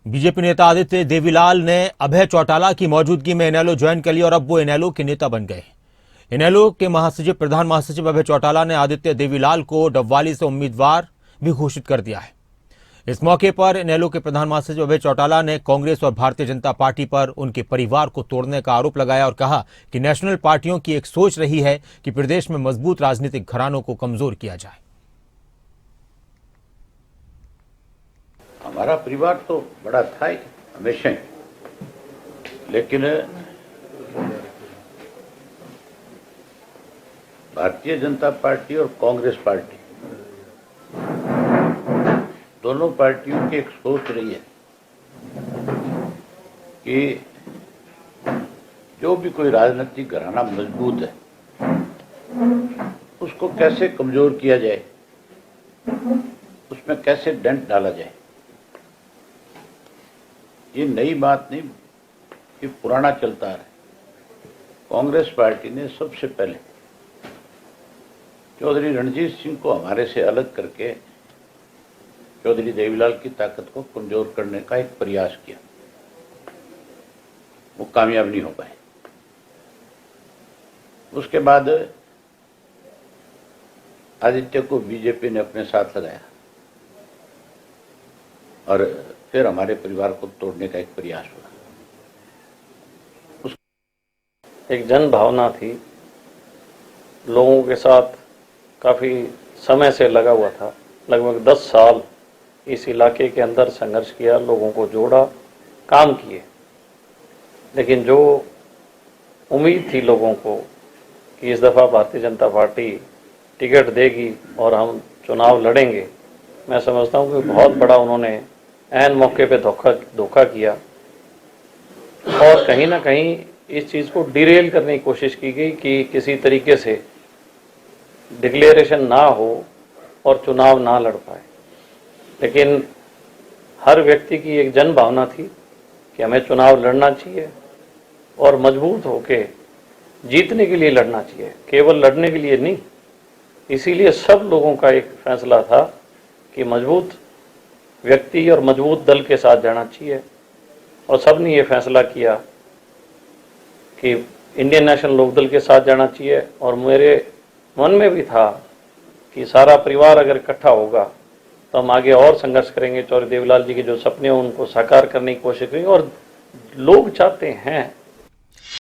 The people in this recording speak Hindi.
बीजेपी नेता आदित्य देवीलाल ने अभय चौटाला की मौजूदगी में इनेलो ज्वाइन कर लिया और अब वो इनेलो के नेता बन गए। इनेलो के महासचिव प्रधान महासचिव अभय चौटाला ने आदित्य देवीलाल को डबवाली से उम्मीदवार भी घोषित कर दिया है। इस मौके पर इनेलो के प्रधान महासचिव अभय चौटाला ने कांग्रेस और भारतीय जनता पार्टी पर उनके परिवार को तोड़ने का आरोप लगाया और कहा कि नेशनल पार्टियों की एक सोच रही है कि प्रदेश में मजबूत राजनीतिक घरानों को कमजोर किया जाए। हमारा परिवार तो बड़ा था ही हमेशा, लेकिन भारतीय जनता पार्टी और कांग्रेस पार्टी दोनों पार्टियों की एक सोच रही है कि जो भी कोई राजनीतिक घराना मजबूत है उसको कैसे कमजोर किया जाए, उसमें कैसे डेंट डाला जाए। ये नई बात नहीं, ये पुराना चलता है। कांग्रेस पार्टी ने सबसे पहले चौधरी रणजीत सिंह को हमारे से अलग करके चौधरी देवीलाल की ताकत को कमजोर करने का एक प्रयास किया, वो कामयाब नहीं हो पाए। उसके बाद आदित्य को बीजेपी ने अपने साथ लगाया और फिर हमारे परिवार को तोड़ने का एक प्रयास हुआ। एक जन भावना थी, लोगों के साथ काफ़ी समय से लगा हुआ था। लगभग 10 साल इस इलाके के अंदर संघर्ष किया, लोगों को जोड़ा, काम किए। लेकिन जो उम्मीद थी लोगों को कि इस दफ़ा भारतीय जनता पार्टी टिकट देगी और हम चुनाव लड़ेंगे, मैं समझता हूँ कि बहुत बड़ा उन्होंने ऐन मौके पे धोखा किया और कहीं ना कहीं इस चीज़ को डिरेल करने की कोशिश की गई कि किसी तरीके से डिक्लेरेशन ना हो और चुनाव ना लड़ पाए। लेकिन हर व्यक्ति की एक जन भावना थी कि हमें चुनाव लड़ना चाहिए और मजबूत होके जीतने के लिए लड़ना चाहिए, केवल लड़ने के लिए नहीं। इसीलिए सब लोगों का एक फैसला था कि मजबूत व्यक्ति और मजबूत दल के साथ जाना चाहिए और सब ने ये फैसला किया कि इंडियन नेशनल लोकदल के साथ जाना चाहिए। और मेरे मन में भी था कि सारा परिवार अगर इकट्ठा होगा तो हम आगे और संघर्ष करेंगे, चौधरी देवीलाल जी के जो सपने हैं उनको साकार करने की कोशिश करेंगे। और लोग चाहते हैं